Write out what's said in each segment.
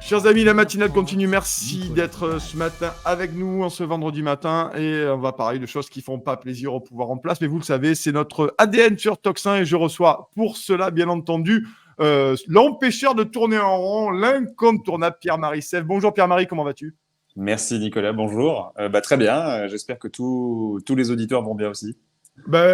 Chers amis, la matinale continue. Merci d'être ce matin avec nous en ce vendredi matin. Et on va parler de choses qui font pas plaisir au pouvoir en place. Mais vous le savez, c'est notre ADN sur Toxin. Et je reçois pour cela, bien entendu, l'empêcheur de tourner en rond, l'incontournable Pierre-Marie Sèvres. Bonjour Pierre-Marie, comment vas-tu ? Merci Nicolas, bonjour. Très bien, j'espère que tous les auditeurs vont bien aussi.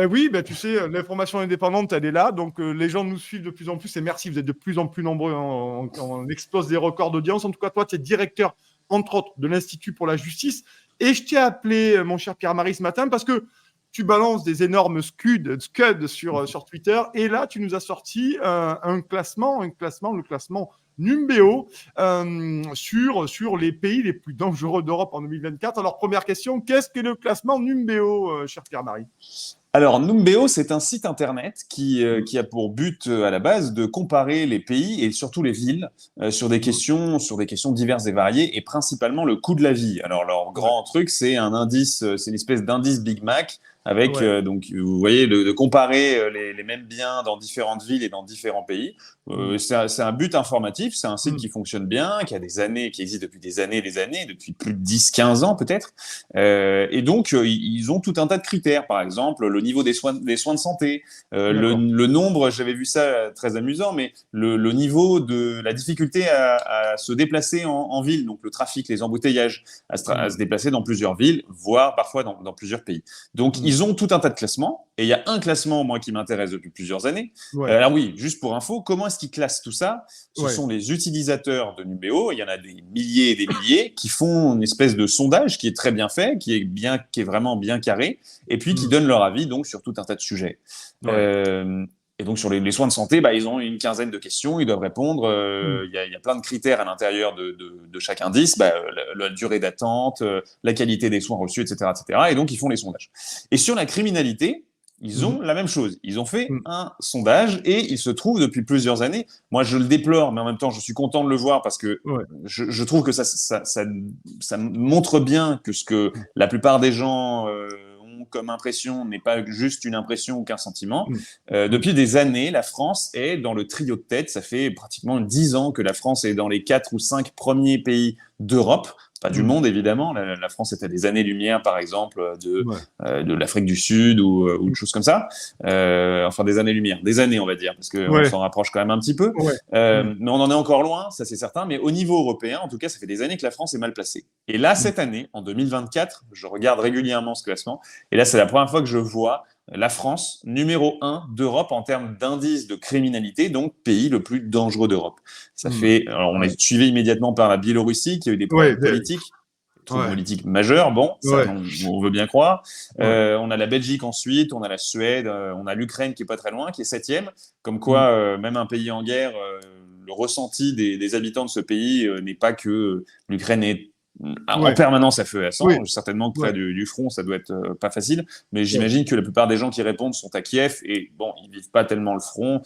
Oui, tu sais, l'information indépendante, elle est là. Donc, les gens nous suivent de plus en plus. Et merci, vous êtes de plus en plus nombreux. On explose des records d'audience. En tout cas, toi, tu es directeur, entre autres, de l'Institut pour la justice. Et je t'ai appelé, mon cher Pierre-Marie, ce matin parce que tu balances des énormes scuds sur Twitter. Et là, tu nous as sorti le classement Numbeo sur les pays les plus dangereux d'Europe en 2024. Alors, première question, qu'est-ce que le classement Numbeo, cher Pierre-Marie ? Alors, Numbeo, c'est un site internet qui a pour but à la base de comparer les pays et surtout les villes sur des questions diverses et variées et principalement le coût de la vie. Alors, leur grand truc, c'est un indice, c'est une espèce d'indice Big Mac avec, donc, vous voyez, de comparer les mêmes biens dans différentes villes et dans différents pays. C'est un but informatif, c'est un site qui fonctionne bien, qui existe depuis des années, depuis plus de 10-15 ans peut-être. Et donc, ils ont tout un tas de critères, par exemple, le niveau des soins de santé, le nombre, j'avais vu ça très amusant, mais le niveau de la difficulté à se déplacer en ville, donc le trafic, les embouteillages, à se déplacer dans plusieurs villes, voire parfois dans plusieurs pays. Donc, ils ont tout un tas de classements, et il y a un classement, moi, qui m'intéresse depuis plusieurs années. Alors oui, juste pour info, comment est-ce qu'ils classent tout ça ? Ce sont les utilisateurs de Numbeo, il y en a des milliers et des milliers, qui font une espèce de sondage qui est très bien fait, qui est vraiment bien carré, et puis qui donnent leur avis donc sur tout un tas de sujets. Et donc sur les soins de santé, ils ont une quinzaine de questions, ils doivent répondre. Il y a plein de critères à l'intérieur de chaque indice, la durée d'attente, la qualité des soins reçus, etc., etc. Et donc ils font les sondages. Et sur la criminalité, ils ont la même chose. Ils ont fait un sondage et il se trouve depuis plusieurs années. Moi, je le déplore, mais en même temps, je suis content de le voir parce que je trouve que ça montre bien que ce que la plupart des gens ont comme impression n'est pas juste une impression ou qu'un sentiment. Depuis des années, la France est dans le trio de tête. Ça fait pratiquement 10 ans que la France est dans les 4 ou 5 premiers pays d'Europe. Pas du monde, évidemment. La France est à des années-lumière, par exemple, de l'Afrique du Sud ou de choses comme ça. Enfin, des années-lumière. Des années, on va dire, parce qu'on s'en rapproche quand même un petit peu. Mais on en est encore loin, ça c'est certain. Mais au niveau européen, en tout cas, ça fait des années que la France est mal placée. Et là, cette année, en 2024, je regarde régulièrement ce classement. Et là, c'est la première fois que je vois la France, numéro 1 d'Europe en termes d'indice de criminalité, donc pays le plus dangereux d'Europe. Ça fait, alors on est suivi immédiatement par la Biélorussie qui a eu des problèmes politiques majeurs, on veut bien croire. On a la Belgique ensuite, on a la Suède, on a l'Ukraine qui est pas très loin, qui est 7e. Comme quoi, même un pays en guerre, le ressenti des habitants de ce pays n'est pas que l'Ukraine est en permanence à feu et à sang. Certainement que près du front, ça doit être pas facile, mais j'imagine que la plupart des gens qui répondent sont à Kiev et ils vivent pas tellement le front.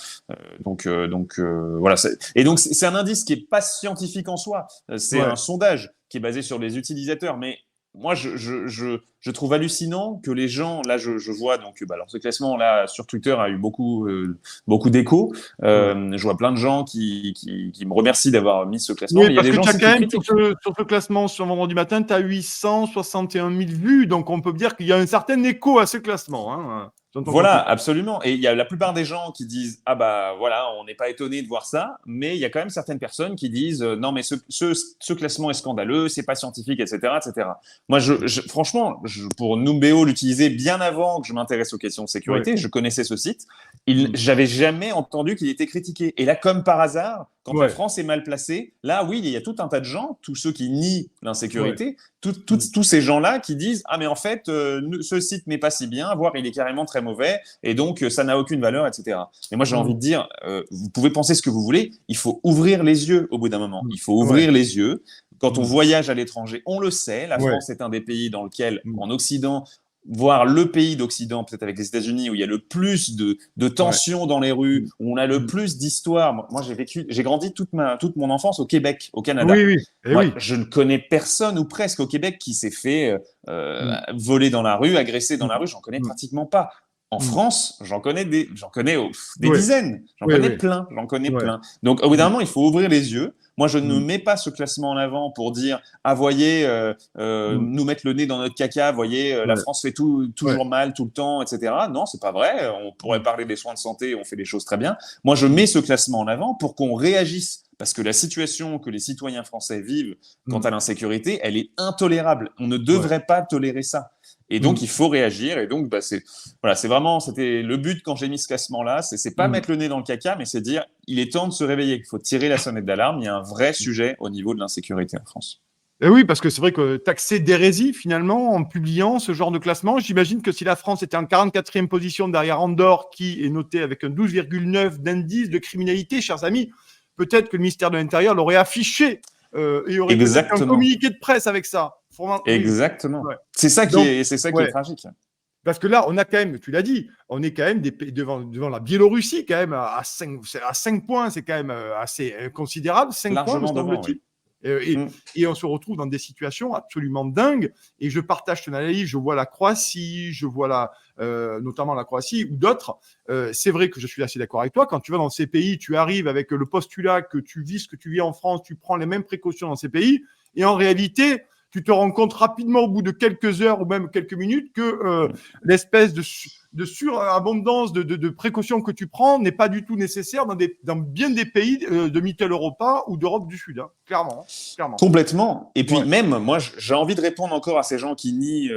Voilà. Et donc c'est un indice qui est pas scientifique en soi. C'est un sondage qui est basé sur les utilisateurs, mais moi, je trouve hallucinant que les gens, là, je vois donc, alors ce classement là sur Twitter a eu beaucoup d'échos. Je vois plein de gens qui me remercient d'avoir mis ce classement. Oui, mais il y a des gens parce que tu as quand même critiquent. sur ce classement sur vendredi matin, tu as 861 000 vues, donc on peut dire qu'il y a un certain écho à ce classement. Hein. Voilà, absolument. Et il y a la plupart des gens qui disent voilà, on n'est pas étonné de voir ça, mais il y a quand même certaines personnes qui disent non, mais ce classement est scandaleux, c'est pas scientifique, etc., etc. Moi, franchement, pour Numbeo l'utiliser bien avant que je m'intéresse aux questions de sécurité, je connaissais ce site. J'avais jamais entendu qu'il était critiqué. Et là, comme par hasard, quand la France est mal placée, là, oui, il y a tout un tas de gens, tous ceux qui nient l'insécurité, tous ces gens-là qui disent mais en fait, ce site n'est pas si bien, voire il est carrément très mauvais, et donc ça n'a aucune valeur, etc. Et moi, j'ai envie de dire, vous pouvez penser ce que vous voulez, il faut ouvrir les yeux au bout d'un moment. Il faut ouvrir les yeux. Quand on voyage à l'étranger, on le sait, la France est un des pays dans lequel, en Occident, voire le pays d'Occident, peut-être avec les États-Unis, où il y a le plus de tensions dans les rues, où on a le plus d'histoires. Moi, j'ai grandi toute mon enfance au Québec, au Canada. Je ne connais personne ou presque au Québec qui s'est fait voler dans la rue, agresser dans la rue. J'en connais pratiquement pas. En France, j'en connais des dizaines. J'en connais plein. Donc, au bout d'un moment, il faut ouvrir les yeux. Moi, je ne mets pas ce classement en avant pour dire, ah, voyez, nous mettre le nez dans notre caca, voyez, la France fait toujours mal tout le temps, etc. Non, c'est pas vrai. On pourrait parler des soins de santé, on fait des choses très bien. Moi, je mets ce classement en avant pour qu'on réagisse. Parce que la situation que les citoyens français vivent quant à l'insécurité, elle est intolérable. On ne devrait pas tolérer ça. Et donc, il faut réagir. Et donc, c'était le but quand j'ai mis ce classement-là. C'est pas mettre le nez dans le caca, mais c'est dire, il est temps de se réveiller. Il faut tirer la sonnette d'alarme. Il y a un vrai sujet au niveau de l'insécurité en France. Et oui, parce que c'est vrai que taxer d'hérésie, finalement, en publiant ce genre de classement, j'imagine que si la France était en 44e position derrière Andorre, qui est noté avec un 12,9 d'indice de criminalité, chers amis, peut-être que le ministère de l'Intérieur l'aurait affiché et aurait peut-être un communiqué de presse avec ça. Exactement. Ouais. C'est ça qui est tragique. Parce que là, on a quand même, tu l'as dit, on est quand même devant la Biélorussie, quand même, à 5 points, c'est quand même assez considérable, 5 points, me semble-t-il. Et on se retrouve dans des situations absolument dingues. Et je partage ton analyse, je vois la Croatie, je vois notamment la Croatie ou d'autres. C'est vrai que je suis assez d'accord avec toi. Quand tu vas dans ces pays, tu arrives avec le postulat que tu vis ce que tu vis en France, tu prends les mêmes précautions dans ces pays. Et en réalité, tu te rends compte rapidement au bout de quelques heures ou même quelques minutes que l'espèce de surabondance de précautions que tu prends n'est pas du tout nécessaire dans bien des pays de Mitteleuropa ou d'Europe du Sud, hein. Clairement. Complètement. Et puis même, moi, j'ai envie de répondre encore à ces gens qui nient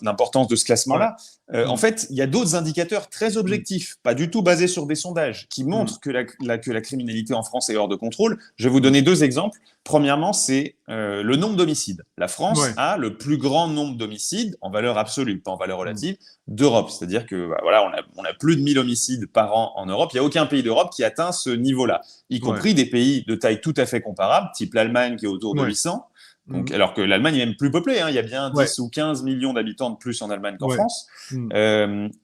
l'importance de ce classement-là. En fait, il y a d'autres indicateurs très objectifs, pas du tout basés sur des sondages, qui montrent que la criminalité en France est hors de contrôle. Je vais vous donner 2 exemples. Premièrement, c'est le nombre d'homicides. La France a le plus grand nombre d'homicides en valeur absolue, pas en valeur relative, d'Europe. C'est-à-dire que on a plus de 1000 homicides par an en Europe. Il n'y a aucun pays d'Europe qui atteint ce niveau-là, y compris des pays de taille tout à fait comparable, type l'Allemagne qui est autour de 800. Donc, alors que l'Allemagne est même plus peuplée, hein. Il y a bien 10 ou 15 millions d'habitants de plus en Allemagne qu'en France.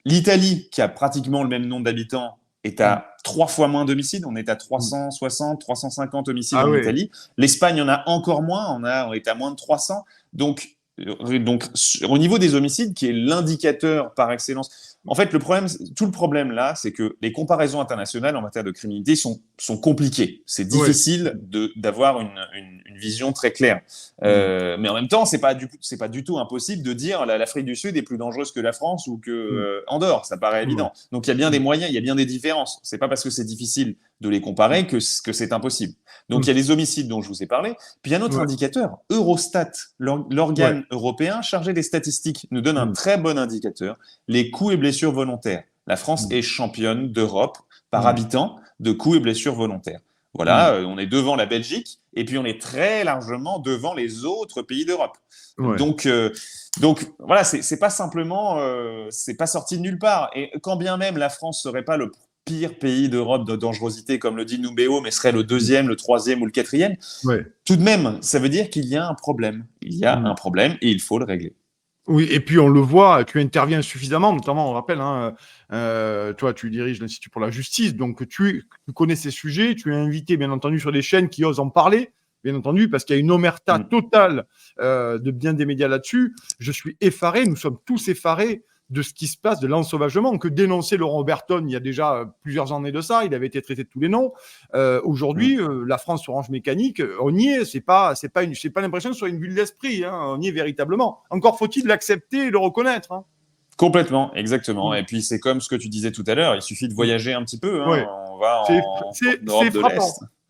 L'Italie, qui a pratiquement le même nombre d'habitants, est à 3 fois moins d'homicides. On est à 360, 350 homicides en Italie. L'Espagne en a encore moins. On est à moins de 300. Donc, au niveau des homicides, qui est l'indicateur par excellence, en fait, tout le problème là, c'est que les comparaisons internationales en matière de criminalité sont compliquées. C'est difficile d'avoir une vision très claire. Mais en même temps, c'est pas du tout impossible de dire l'Afrique du Sud est plus dangereuse que la France ou que Andorre. Ça paraît évident. Donc il y a bien des moyens, il y a bien des différences. C'est pas parce que c'est difficile de les comparer que c'est impossible. Donc il y a les homicides dont je vous ai parlé. Puis il y a un autre indicateur, Eurostat, l'organe européen chargé des statistiques, nous donne un très bon indicateur, les coups et blessures volontaires. La France est championne d'Europe par habitant de coups et blessures volontaires. Voilà, on est devant la Belgique et puis on est très largement devant les autres pays d'Europe. Donc voilà, c'est pas simplement, c'est pas sorti de nulle part. Et quand bien même la France serait pas le pire pays d'Europe de dangerosité, comme le dit Numbeo, mais serait le 2e, le 3e ou le 4e, tout de même, ça veut dire qu'il y a un problème. Il y a un problème et il faut le régler. Oui, et puis on le voit, tu interviens suffisamment, notamment, on rappelle, toi, tu diriges l'Institut pour la justice, donc tu connais ces sujets, tu es invité, bien entendu, sur des chaînes qui osent en parler, bien entendu, parce qu'il y a une omerta totale de bien des médias là-dessus. Je suis effaré, nous sommes tous effarés de ce qui se passe, de l'ensauvagement que dénonçait Laurent Oberton il y a déjà plusieurs années de ça. Il avait été traité de tous les noms. Aujourd'hui, la France Orange Mécanique, on y est. C'est pas l'impression que ce soit une bulle d'esprit. Hein. On y est véritablement. Encore faut-il l'accepter et le reconnaître. Hein. Complètement, exactement. Et puis c'est comme ce que tu disais tout à l'heure. Il suffit de voyager un petit peu. Hein. On va en Europe de l'Est.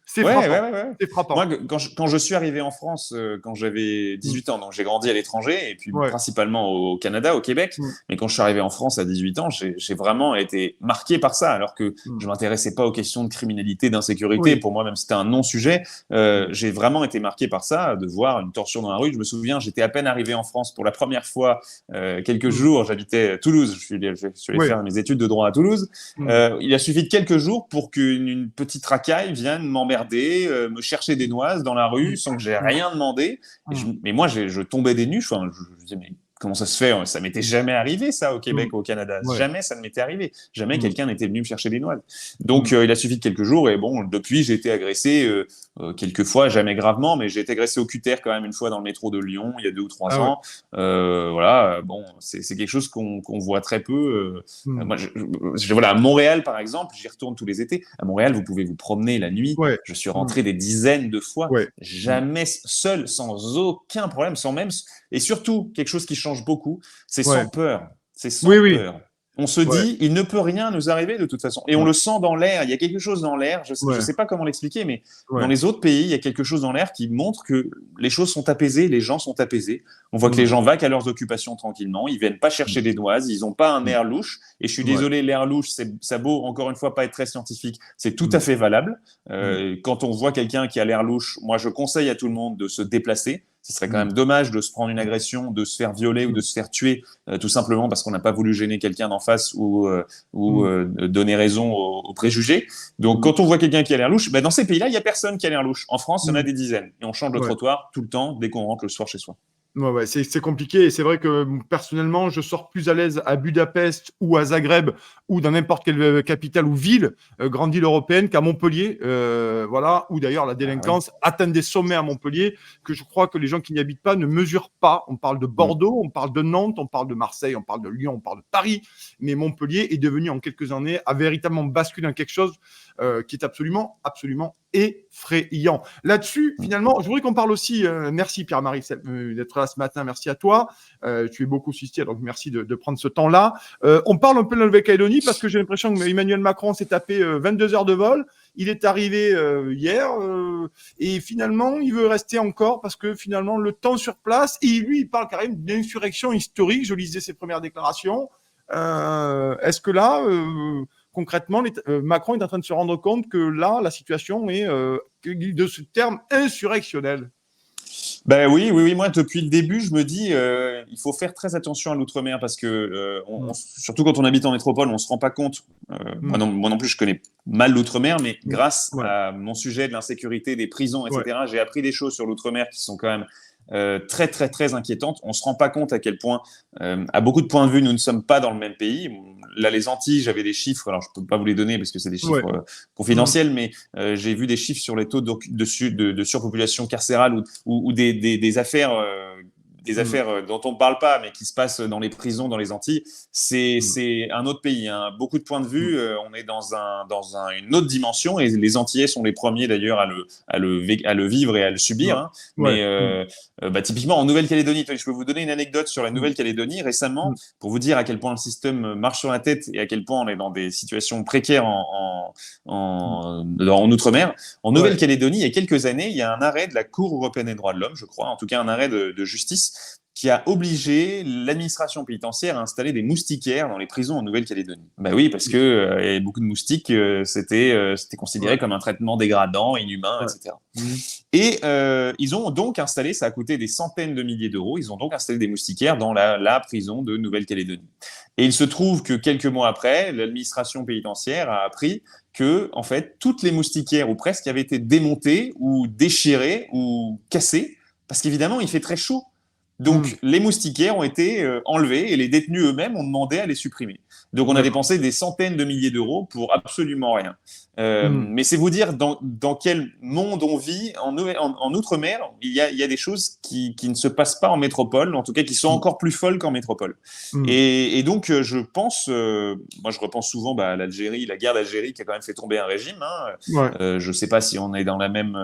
C'est frappant. C'est frappant. Moi, quand je suis arrivé en France, quand j'avais 18 ans, donc j'ai grandi à l'étranger, et puis principalement au Canada, au Québec, mais quand je suis arrivé en France à 18 ans, j'ai vraiment été marqué par ça, alors que je m'intéressais pas aux questions de criminalité, d'insécurité. Pour moi, même c'était un non-sujet, j'ai vraiment été marqué par ça, de voir une torsion dans la rue. Je me souviens, j'étais à peine arrivé en France pour la première fois, quelques jours, j'habitais à Toulouse, je suis allé faire mes études de droit à Toulouse. Il a suffi de quelques jours pour qu'une petite racaille vienne m'emmerder, me chercher des noises dans la rue sans que j'ai rien demandé. Mais moi, je tombais des nues. Je disais, mais comment ça se fait? Ça m'était jamais arrivé, ça, au Québec ou au Canada. Ouais. Jamais ça ne m'était arrivé. Jamais quelqu'un n'était venu me chercher des noises. Mmh. Donc, il a suffi de quelques jours et bon, depuis, j'ai été agressé quelques fois, jamais gravement, mais j'ai été agressé au cutter quand même une fois dans le métro de Lyon, il y a 2 ou 3 Ah ouais. ans. Voilà, bon, c'est quelque chose qu'on voit très peu. Moi, voilà, à Montréal, par exemple, j'y retourne tous les étés. À Montréal, vous pouvez vous promener la nuit. Ouais. Je suis rentré des dizaines de fois, Ouais. jamais seul, sans aucun problème, sans même. Et surtout, quelque chose qui change beaucoup, c'est sans peur. C'est sans Oui. peur. On se Ouais. dit, il ne peut rien nous arriver de toute façon. Et on le sent dans l'air. Il y a quelque chose dans l'air. Je ne sais pas comment l'expliquer, mais dans les autres pays, il y a quelque chose dans l'air qui montre que les choses sont apaisées, les gens sont apaisés. On voit que les gens vaquent à leurs occupations tranquillement. Ils viennent pas chercher des noises. Ils n'ont pas un air louche. Et je suis désolé, l'air louche, ça beau, encore une fois, pas être très scientifique. C'est tout à fait valable. Quand on voit quelqu'un qui a l'air louche, moi, je conseille à tout le monde de se déplacer. Ce serait quand même dommage de se prendre une agression, de se faire violer ou de se faire tuer, tout simplement parce qu'on n'a pas voulu gêner quelqu'un d'en face ou donner raison aux préjugés. Donc, quand on voit quelqu'un qui a l'air louche, dans ces pays-là, il n'y a personne qui a l'air louche. En France, il y en a des dizaines. Et on change de trottoir tout le temps dès qu'on rentre le soir chez soi. Ouais, c'est compliqué et c'est vrai que personnellement, je sors plus à l'aise à Budapest ou à Zagreb ou dans n'importe quelle capitale ou ville, grande ville européenne, qu'à Montpellier, voilà, où d'ailleurs la délinquance atteint des sommets à Montpellier que je crois que les gens qui n'y habitent pas ne mesurent pas. On parle de Bordeaux, on parle de Nantes, on parle de Marseille, on parle de Lyon, on parle de Paris, mais Montpellier est devenu en quelques années, a véritablement basculé dans quelque chose qui est absolument effrayant. Là-dessus, finalement, je voudrais qu'on parle aussi, merci Pierre-Marie d'être là ce matin, merci à toi, tu es beaucoup assisté, donc merci de prendre ce temps-là. On parle un peu de la Nouvelle-Calédonie parce que j'ai l'impression que Emmanuel Macron s'est tapé 22 heures de vol, il est arrivé hier et finalement, il veut rester encore parce que finalement, le temps sur place, et lui, il parle carrément d'insurrection historique, je lisais ses premières déclarations. Est-ce que là... concrètement, Macron est en train de se rendre compte que là, la situation est de ce terme insurrectionnel. Ben oui. Moi, depuis le début, je me dis, il faut faire très attention à l'outre-mer parce que, surtout quand on habite en métropole, on se rend pas compte. Moi non plus, je connais mal l'outre-mer, mais grâce à mon sujet de l'insécurité, des prisons, etc., j'ai appris des choses sur l'outre-mer qui sont quand même très, très, très inquiétantes. On se rend pas compte à quel point, à beaucoup de points de vue, nous ne sommes pas dans le même pays. Là, les Antilles, j'avais des chiffres, alors je peux pas vous les donner parce que c'est des chiffres confidentiels, mais j'ai vu des chiffres sur les taux de surpopulation carcérale ou des affaires dont on ne parle pas, mais qui se passent dans les prisons, dans les Antilles. C'est un autre pays. Hein. Beaucoup de points de vue, on est dans une autre dimension, et les Antillais sont les premiers d'ailleurs à le vivre et à le subir. Hein. Mais typiquement en Nouvelle-Calédonie, je peux vous donner une anecdote sur la Nouvelle-Calédonie. Récemment, pour vous dire à quel point le système marche sur la tête et à quel point on est dans des situations précaires en Outre-mer. En Nouvelle-Calédonie, il y a quelques années, il y a un arrêt de la Cour européenne des droits de l'homme, je crois, en tout cas un arrêt de justice, qui a obligé l'administration pénitentiaire à installer des moustiquaires dans les prisons en Nouvelle-Calédonie. Ben oui, parce que il y avait beaucoup de moustiques, c'était considéré comme un traitement dégradant, inhumain, etc. Et ils ont donc installé, ça a coûté des centaines de milliers d'euros, ils ont donc installé des moustiquaires dans la prison de Nouvelle-Calédonie. Et il se trouve que quelques mois après, l'administration pénitentiaire a appris que, en fait, toutes les moustiquaires, ou presque, avaient été démontées ou déchirées ou cassées, parce qu'évidemment, il fait très chaud. Donc, les moustiquaires ont été enlevés et les détenus eux-mêmes ont demandé à les supprimer. Donc, on a dépensé des centaines de milliers d'euros pour absolument rien. Mais c'est vous dire dans quel monde on vit. En Outre-mer, il y a des choses qui ne se passent pas en métropole, en tout cas qui sont encore plus folles qu'en métropole. Et donc, je pense, moi je repense souvent à l'Algérie, la guerre d'Algérie qui a quand même fait tomber un régime. Hein. Je ne sais pas si on est dans la même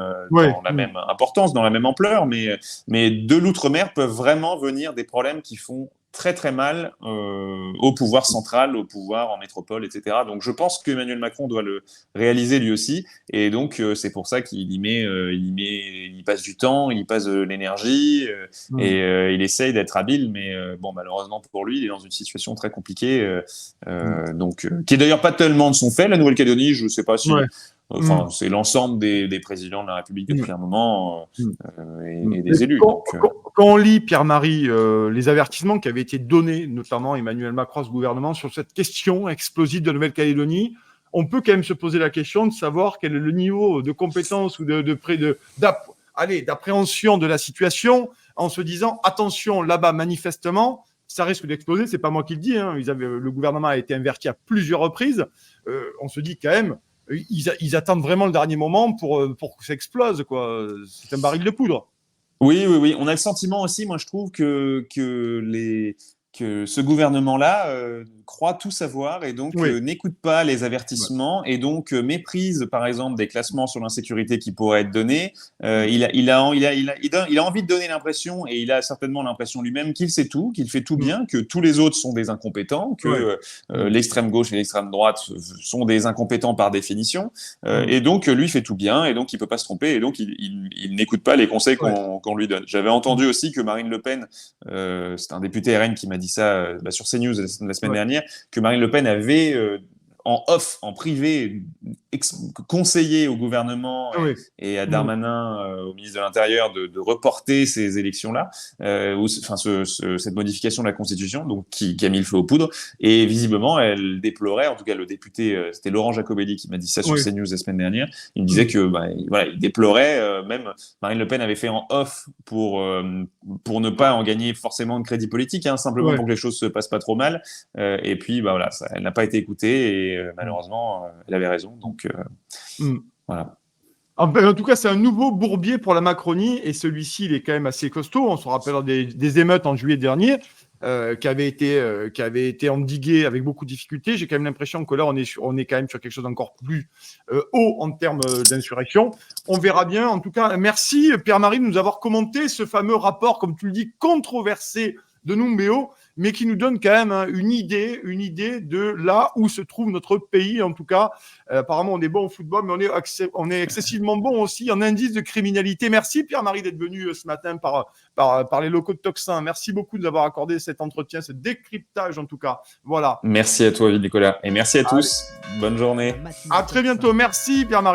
importance, dans la même ampleur, mais de l'Outre-mer peuvent vraiment venir des problèmes qui font très très mal au pouvoir central, au pouvoir en métropole, etc. Donc je pense qu'Emmanuel Macron doit le réaliser lui aussi, et donc c'est pour ça qu'il il passe du temps, il y passe de l'énergie, et il essaye d'être habile, mais bon, malheureusement pour lui, il est dans une situation très compliquée, donc qui est d'ailleurs pas tellement de son fait. La Nouvelle-Calédonie, je ne sais pas si c'est l'ensemble des présidents de la République depuis un moment et des élus. Quand on lit, Pierre-Marie, les avertissements qui avaient été donnés, notamment Emmanuel Macron, ce gouvernement, sur cette question explosive de Nouvelle-Calédonie, on peut quand même se poser la question de savoir quel est le niveau de compétence ou d'appréhension de la situation, en se disant, attention, là-bas, manifestement, ça risque d'exploser. C'est pas moi qui le dis. Hein. Le gouvernement a été inverti à plusieurs reprises. On se dit quand même, ils attendent vraiment le dernier moment pour que ça explose, quoi. C'est un baril de poudre. Oui, oui, oui. On a le sentiment aussi, moi je trouve que ce gouvernement-là croit tout savoir et donc Oui. n'écoute pas les Ouais. avertissements et donc méprise, par exemple, des classements sur l'insécurité qui pourraient être donnés. Ouais. Il a envie de donner l'impression, et il a certainement l'impression lui-même qu'il sait tout, qu'il fait tout bien, que tous les autres sont des incompétents, que Ouais. l'extrême gauche et l'extrême droite sont des incompétents par définition, Mm. et donc lui fait tout bien, et donc il peut pas se tromper, et donc il n'écoute pas les conseils Ouais. qu'on lui donne. J'avais entendu aussi que Marine Le Pen, c'est un député RN qui m'a dit ça sur CNews la semaine dernière, que Marine Le Pen avait en off, en privé, conseillé au gouvernement Ouais. et à Darmanin, au ministre de l'Intérieur, de reporter ces élections-là, cette modification de la Constitution, donc qui a mis le feu aux poudres. Et visiblement, elle déplorait, en tout cas le député, c'était Laurent Jacobelli qui m'a dit ça sur Ouais. CNews la semaine dernière. Il me disait que voilà, il déplorait, même Marine Le Pen avait fait en off pour ne pas en gagner forcément de crédit politique, hein, simplement Ouais. pour que les choses se passent pas trop mal. Et puis voilà, elle n'a pas été écoutée et malheureusement, elle avait raison. Donc voilà. En tout cas, c'est un nouveau bourbier pour la Macronie et celui-ci, il est quand même assez costaud. On se rappelle des émeutes en juillet dernier qui avaient été endiguées avec beaucoup de difficultés. J'ai quand même l'impression que là, on est quand même sur quelque chose d'encore plus haut en termes d'insurrection. On verra bien. En tout cas, merci Pierre-Marie de nous avoir commenté ce fameux rapport, comme tu le dis, controversé de Numbeo, mais qui nous donne quand même une idée de là où se trouve notre pays. En tout cas, apparemment, on est bon au football, mais on est excessivement bon aussi en indice de criminalité. Merci Pierre-Marie d'être venu ce matin par les locaux de Toxin. Merci beaucoup de nous avoir accordé cet entretien, ce décryptage en tout cas. Voilà. Merci à toi, Nicolas, et merci à Allez. tous. Bonne journée. À très bientôt. Merci Pierre-Marie.